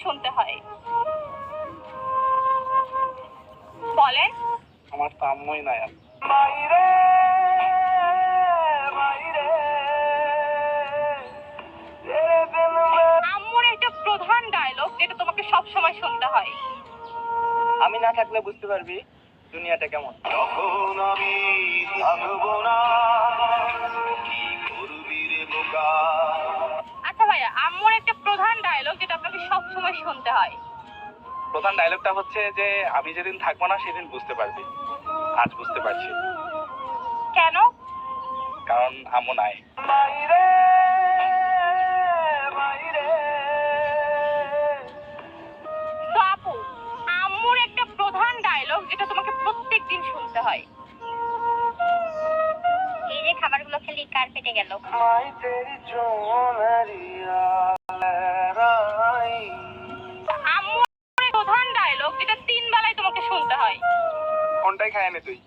শুনতে হয়? বলেন। আমার তো আম্মুই নাই। আম্মুর একটা প্রধান ডায়লগ যেটা তোমাকে সব সময় শুনতে হয়। আমি না থাকলে বুঝতে পারবি দুনিয়াটা কেমন। তখন আমি থাকবো না, কি করবি রে বোকা। আচ্ছা ভাইয়া, আম্মুর একটা প্রধান ডায়লগ যেটা আপনাকে সব সময় শুনতে হয়। প্রধান ডায়লগটা হচ্ছে যে আমি যেদিন থাকবো না সেদিন বুঝতে পারবি। আজ বুঝতে পারছি। কেন? কারণ আম্মু নাই। তো আপু, আম্মুর একটা প্রধান ডায়লগ যেটা তোমাকে প্রত্যেকদিন শুনতে হয়। এই যে খাবারগুলো খেলি কার পেটে গেল? আম্মুর প্রধান ডায়লগ যেটা 3 বেলায় তোমাকে শুনতে হয়। কোনটাই খায় না তুই?